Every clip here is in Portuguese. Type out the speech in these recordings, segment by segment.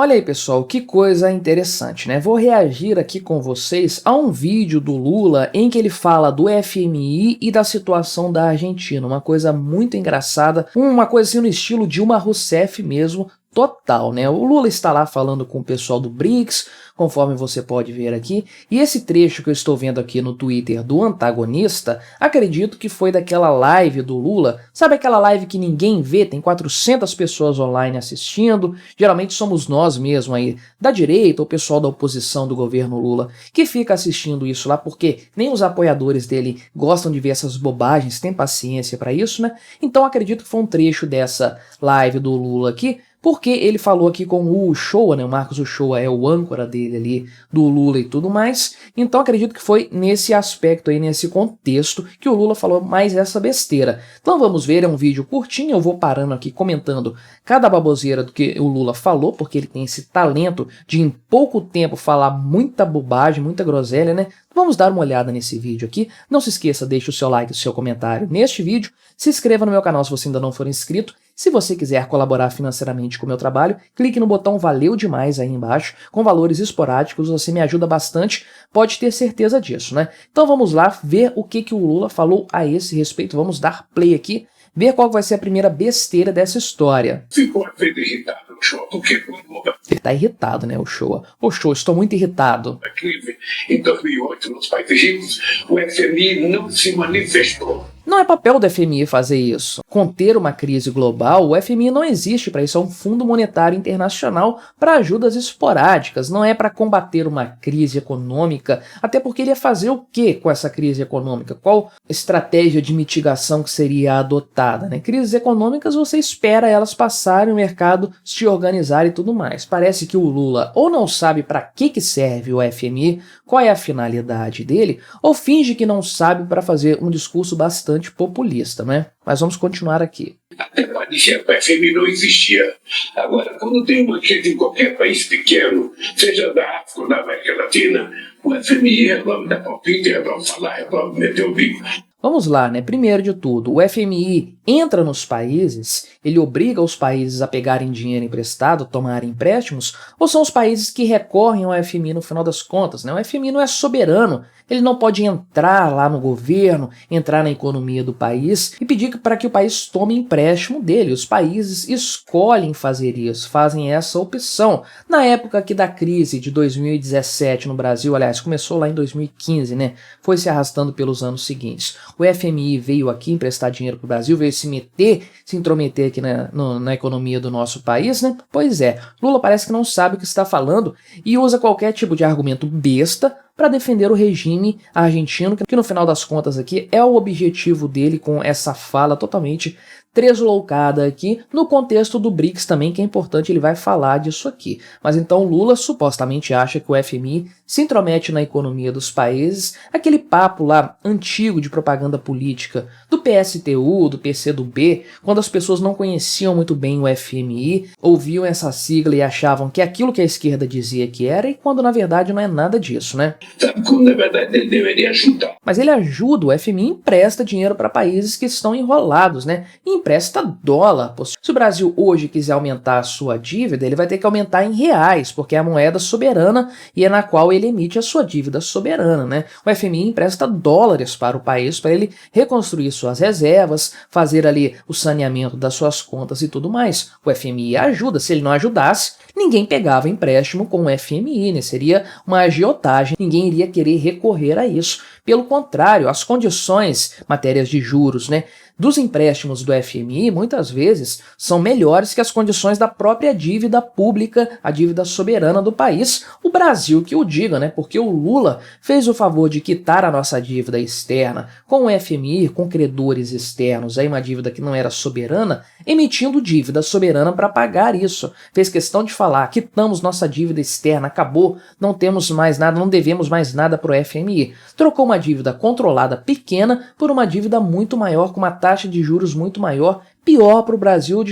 Olha aí, pessoal, que coisa interessante, né? Vou reagir aqui com vocês a um vídeo do Lula em que ele fala do FMI e da situação da Argentina. Uma coisa muito engraçada, uma coisa assim no estilo Dilma Rousseff mesmo, total, né? O Lula está lá falando com o pessoal do BRICS, conforme você pode ver aqui, e esse trecho que eu estou vendo aqui no Twitter do antagonista, acredito que foi daquela live do Lula, sabe aquela live que ninguém vê, tem 400 pessoas online assistindo, geralmente somos nós mesmo aí, da direita, o pessoal da oposição do governo Lula, que fica assistindo isso lá, porque nem os apoiadores dele gostam de ver essas bobagens, tem paciência para isso, né? Então acredito que foi um trecho dessa live do Lula aqui, porque ele falou aqui com o Uchoa, né? O Marcos Uchoa é o âncora dele ali, do Lula e tudo mais. Então acredito que foi nesse aspecto aí, nesse contexto, que o Lula falou mais essa besteira. Então vamos ver, é um vídeo curtinho, eu vou parando aqui comentando cada baboseira do que o Lula falou, porque ele tem esse talento de em pouco tempo falar muita bobagem, muita groselha, né? Vamos dar uma olhada nesse vídeo aqui. Não se esqueça, deixe o seu like e o seu comentário neste vídeo. Se inscreva no meu canal se você ainda não for inscrito. Se você quiser colaborar financeiramente com o meu trabalho, clique no botão Valeu Demais aí embaixo, com valores esporádicos, você me ajuda bastante, pode ter certeza disso, né? Então vamos lá ver o que o Lula falou a esse respeito, vamos dar play aqui, ver qual vai ser a primeira besteira dessa história. Ficou irritado, Uchoa, porque ele tá irritado, né, Uchoa? Uchoa, estou muito irritado. Em 2008, nos países ricos, o FMI não se manifestou. Não é papel do FMI fazer isso. Conter uma crise global, o FMI não existe para isso, é um Fundo Monetário Internacional para ajudas esporádicas, não é para combater uma crise econômica, até porque ele ia fazer o que com essa crise econômica? Qual estratégia de mitigação que seria adotada, né? Crises econômicas você espera elas passarem, o mercado se organizar e tudo mais. Parece que o Lula ou não sabe para que serve o FMI, qual é a finalidade dele, ou finge que não sabe para fazer um discurso bastante populista, né? Mas vamos continuar aqui. Até parecia que o FMI não existia. Agora, quando tem uma crise em qualquer país pequeno, seja da África ou da América Latina, o FMI resolve dar palpite, resolve falar, resolve meter o bico. Vamos lá, né? Primeiro de tudo, o FMI entra nos países, ele obriga os países a pegarem dinheiro emprestado, tomarem empréstimos, ou são os países que recorrem ao FMI no final das contas, né? O FMI não é soberano, ele não pode entrar lá no governo, entrar na economia do país e pedir para que o país tome empréstimo dele. Os países escolhem fazer isso, fazem essa opção. Na época aqui da crise de 2017 no Brasil, aliás, começou lá em 2015, né? Foi se arrastando pelos anos seguintes. O FMI veio aqui emprestar dinheiro para o Brasil, veio se intrometer aqui na economia do nosso país, né? Pois é, Lula parece que não sabe o que está falando e usa qualquer tipo de argumento besta para defender o regime argentino, que no final das contas aqui é o objetivo dele com essa fala totalmente tresloucada aqui, no contexto do BRICS também, que é importante, ele vai falar disso aqui. Mas então Lula supostamente acha que o FMI se intromete na economia dos países, aquele papo lá antigo de propaganda política do PSTU, do PCdoB, quando as pessoas não conheciam muito bem o FMI, ouviam essa sigla e achavam que aquilo que a esquerda dizia que era, e quando na verdade não é nada disso, né? Sabe como na verdade ele deveria ajudar? Mas ele ajuda, o FMI empresta dinheiro para países que estão enrolados, né? E empresta dólar. Se o Brasil hoje quiser aumentar a sua dívida, ele vai ter que aumentar em reais, porque é a moeda soberana e é na qual ele emite a sua dívida soberana, né? O FMI empresta dólares para o país, para ele reconstruir suas reservas, fazer ali o saneamento das suas contas e tudo mais. O FMI ajuda, se ele não ajudasse, ninguém pegava empréstimo com o FMI, né? Seria uma agiotagem, ninguém iria querer recorrer a isso. Pelo contrário, as condições, matérias de juros, né, dos empréstimos do FMI, muitas vezes, são melhores que as condições da própria dívida pública, a dívida soberana do país, o Brasil que o diga, né, porque o Lula fez o favor de quitar a nossa dívida externa com o FMI, com credores externos, aí uma dívida que não era soberana, emitindo dívida soberana para pagar isso. Fez questão de falar, quitamos nossa dívida externa, acabou, não temos mais nada, não devemos mais nada para o FMI. Trocou uma dívida controlada pequena por uma dívida muito maior, com uma taxa de juros muito maior, pior para o Brasil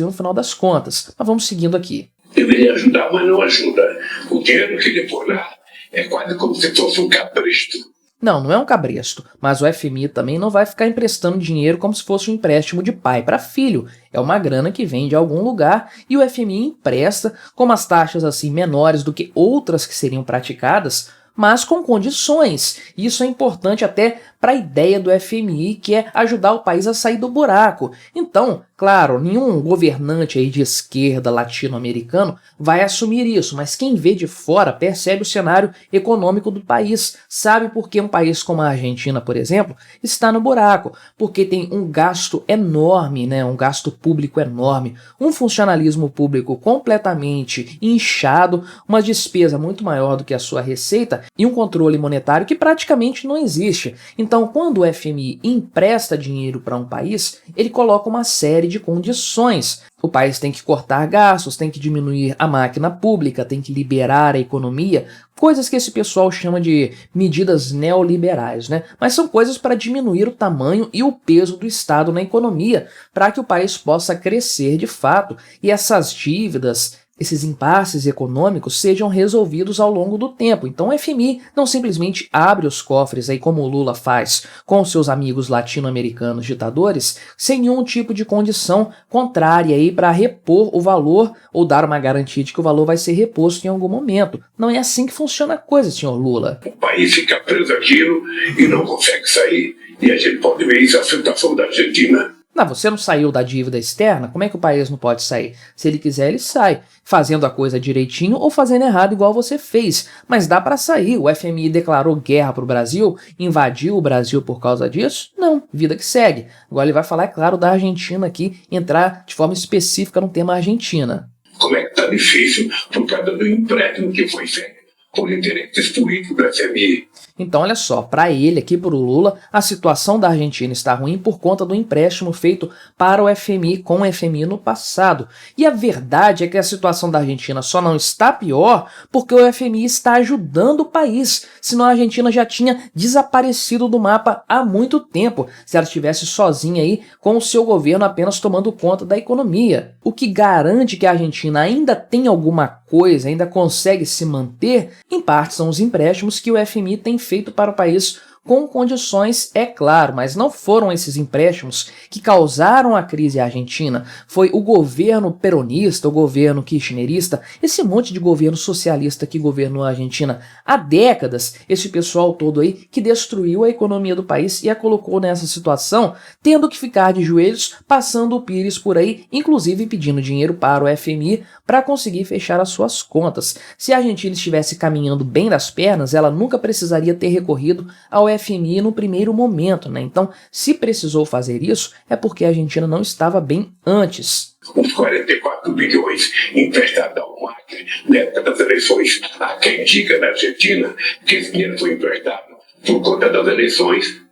no final das contas. Mas vamos seguindo aqui. Deveria ajudar, mas não ajuda. O dinheiro que ele põe lá é quase como se fosse um capricho. Não, não é um cabresto, mas o FMI também não vai ficar emprestando dinheiro como se fosse um empréstimo de pai para filho. É uma grana que vem de algum lugar e o FMI empresta com umas taxas assim menores do que outras que seriam praticadas, mas com condições. Isso é importante até para a ideia do FMI, que é ajudar o país a sair do buraco. Então, claro, nenhum governante aí de esquerda latino-americano vai assumir isso, mas quem vê de fora percebe o cenário econômico do país, sabe por que um país como a Argentina, por exemplo, está no buraco, porque tem um gasto enorme, né, um gasto público enorme, um funcionalismo público completamente inchado, uma despesa muito maior do que a sua receita e um controle monetário que praticamente não existe. Então, quando o FMI empresta dinheiro para um país, ele coloca uma série de condições. O país tem que cortar gastos, tem que diminuir a máquina pública, tem que liberar a economia, coisas que esse pessoal chama de medidas neoliberais, né? Mas são coisas para diminuir o tamanho e o peso do Estado na economia, para que o país possa crescer de fato e essas dívidas, esses impasses econômicos sejam resolvidos ao longo do tempo. Então o FMI não simplesmente abre os cofres aí como o Lula faz com seus amigos latino-americanos ditadores, sem nenhum tipo de condição contrária aí para repor o valor ou dar uma garantia de que o valor vai ser reposto em algum momento. Não é assim que funciona a coisa, senhor Lula. O país fica preso àquilo e não consegue sair. E a gente pode ver isso na situação da Argentina. Não, você não saiu da dívida externa? Como é que o país não pode sair? Se ele quiser, ele sai, fazendo a coisa direitinho ou fazendo errado igual você fez. Mas dá para sair. O FMI declarou guerra pro Brasil, invadiu o Brasil por causa disso? Não, vida que segue. Agora ele vai falar, é claro, da Argentina aqui, entrar de forma específica no tema Argentina. Como é que tá difícil por causa do empréstimo que foi feito por interesses políticos do FMI. Então, olha só, para ele aqui, para o Lula, a situação da Argentina está ruim por conta do empréstimo feito para o FMI com o FMI no passado. E a verdade é que a situação da Argentina só não está pior porque o FMI está ajudando o país, senão a Argentina já tinha desaparecido do mapa há muito tempo, se ela estivesse sozinha aí com o seu governo apenas tomando conta da economia. O que garante que a Argentina ainda tem alguma coisa, ainda consegue se manter, em parte são os empréstimos que o FMI tem feito para o país com condições, é claro, mas não foram esses empréstimos que causaram a crise argentina. Foi o governo peronista, o governo kirchnerista, esse monte de governo socialista que governou a Argentina há décadas, esse pessoal todo aí que destruiu a economia do país e a colocou nessa situação, tendo que ficar de joelhos, passando o pires por aí, inclusive pedindo dinheiro para o FMI para conseguir fechar as suas contas. Se a Argentina estivesse caminhando bem das pernas, ela nunca precisaria ter recorrido ao FMI no primeiro momento, né? Então, se precisou fazer isso, é porque a Argentina não estava bem antes. Os 44 bilhões emprestados ao Macri na época das eleições. Há quem diga na Argentina que esse dinheiro foi emprestado por conta das eleições.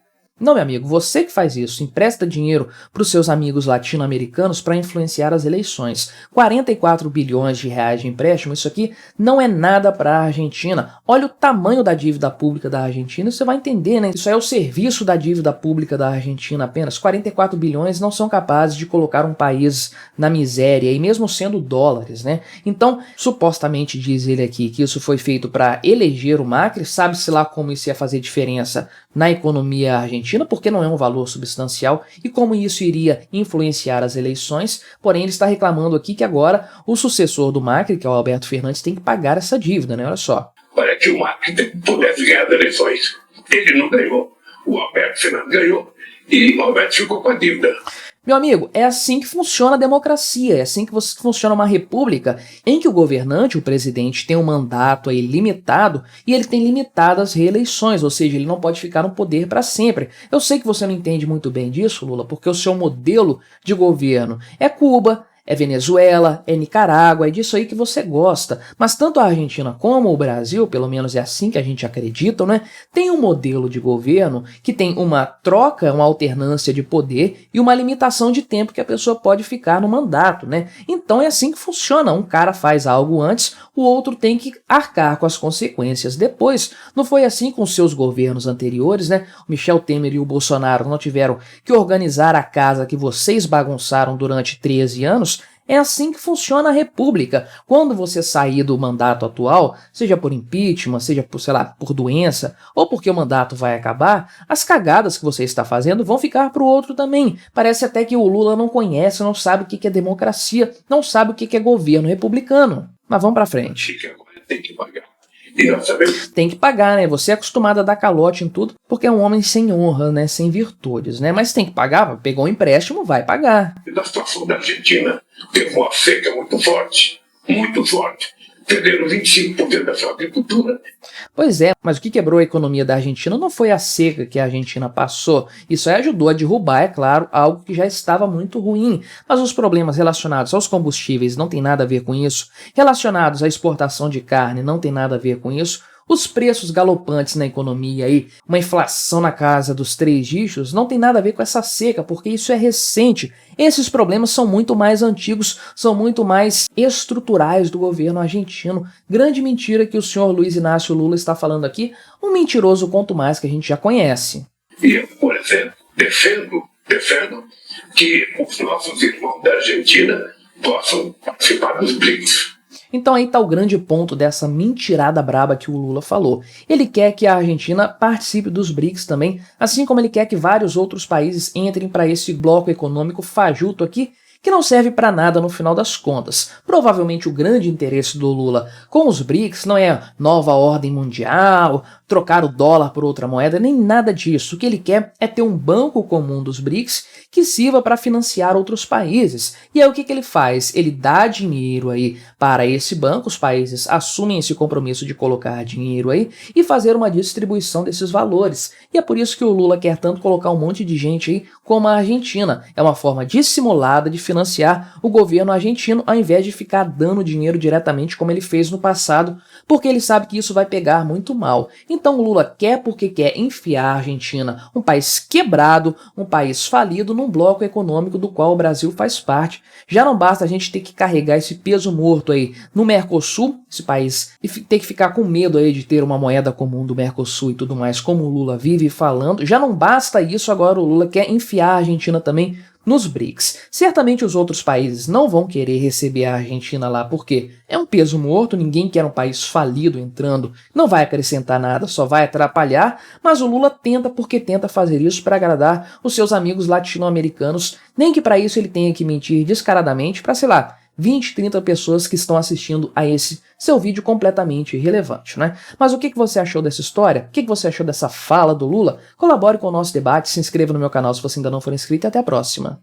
Não, meu amigo, você que faz isso, empresta dinheiro para os seus amigos latino-americanos para influenciar as eleições. 44 bilhões de reais de empréstimo, isso aqui não é nada para a Argentina. Olha o tamanho da dívida pública da Argentina e você vai entender, né? Isso é o serviço da dívida pública da Argentina apenas. 44 bilhões não são capazes de colocar um país na miséria, e mesmo sendo dólares, né? Então, supostamente diz ele aqui que isso foi feito para eleger o Macri, sabe-se lá como isso ia fazer diferença na economia argentina, porque não é um valor substancial e como isso iria influenciar as eleições, porém ele está reclamando aqui que agora o sucessor do Macri, que é o Alberto Fernandes, tem que pagar essa dívida, né? Olha só. Para que o Macri pudesse ganhar as eleições. Ele não ganhou, o Alberto Fernandes ganhou e o Alberto ficou com a dívida. Meu amigo, é assim que funciona a democracia, é assim que funciona uma república em que o governante, o presidente, tem um mandato aí limitado e ele tem limitadas reeleições, ou seja, ele não pode ficar no poder para sempre. Eu sei que você não entende muito bem disso, Lula, porque o seu modelo de governo é Cuba, é Venezuela, é Nicarágua, é disso aí que você gosta. Mas tanto a Argentina como o Brasil, pelo menos é assim que a gente acredita, né, tem um modelo de governo que tem uma troca, uma alternância de poder e uma limitação de tempo que a pessoa pode ficar no mandato, né? Então é assim que funciona. Um cara faz algo antes, o outro tem que arcar com as consequências depois. Não foi assim com os seus governos anteriores, né? O Michel Temer e o Bolsonaro não tiveram que organizar a casa que vocês bagunçaram durante 13 anos. É assim que funciona a república. Quando você sair do mandato atual, seja por impeachment, seja por, sei lá, por doença, ou porque o mandato vai acabar, as cagadas que você está fazendo vão ficar para o outro também. Parece até que o Lula não conhece, não sabe o que é democracia, não sabe o que é governo republicano. Mas vamos para frente. Tem que pagar. E nós sabemos. Tem que pagar, né? Você é acostumado a dar calote em tudo, porque é um homem sem honra, né? Sem virtudes, né? Mas tem que pagar, pegou um empréstimo, vai pagar. Na situação da Argentina, teve uma seca muito forte, perderam 25% da sua agricultura. Pois é, mas o que quebrou a economia da Argentina não foi a seca que a Argentina passou. Isso aí ajudou a derrubar, é claro, algo que já estava muito ruim. Mas os problemas relacionados aos combustíveis não tem nada a ver com isso. Relacionados à exportação de carne não tem nada a ver com isso. Os preços galopantes na economia aí, uma inflação na casa dos 3 dígitos, não tem nada a ver com essa seca, porque isso é recente. Esses problemas são muito mais antigos, são muito mais estruturais do governo argentino. Grande mentira que o senhor Luiz Inácio Lula está falando aqui, um mentiroso quanto mais que a gente já conhece. E eu, por exemplo, defendo que os nossos irmãos da Argentina possam participar dos BRICS. Então aí está o grande ponto dessa mentirada braba que o Lula falou. Ele quer que a Argentina participe dos BRICS também, assim como ele quer que vários outros países entrem para esse bloco econômico fajuto aqui, que não serve para nada no final das contas. Provavelmente o grande interesse do Lula com os BRICS não é nova ordem mundial, trocar o dólar por outra moeda, nem nada disso. O que ele quer é ter um banco comum dos BRICS que sirva para financiar outros países. E aí o que ele faz? Ele dá dinheiro aí para esse banco, os países assumem esse compromisso de colocar dinheiro aí e fazer uma distribuição desses valores. E é por isso que o Lula quer tanto colocar um monte de gente aí como a Argentina. É uma forma dissimulada de financiar o governo argentino ao invés de ficar dando dinheiro diretamente como ele fez no passado, porque ele sabe que isso vai pegar muito mal. Então o Lula quer porque quer enfiar a Argentina, um país quebrado, um país falido, num bloco econômico do qual o Brasil faz parte. Já não basta a gente ter que carregar esse peso morto aí no Mercosul, esse país, e ter que ficar com medo aí de ter uma moeda comum do Mercosul e tudo mais, como o Lula vive falando. Já não basta isso, agora o Lula quer enfiar a Argentina também nos BRICS. Certamente os outros países não vão querer receber a Argentina lá, porque é um peso morto, ninguém quer um país falido entrando, não vai acrescentar nada, só vai atrapalhar, mas o Lula tenta porque tenta fazer isso para agradar os seus amigos latino-americanos, nem que para isso ele tenha que mentir descaradamente para, sei lá, 20, 30 pessoas que estão assistindo a esse seu vídeo completamente irrelevante, né? Mas o que você achou dessa história? O que você achou dessa fala do Lula? Colabore com o nosso debate, se inscreva no meu canal se você ainda não for inscrito e até a próxima.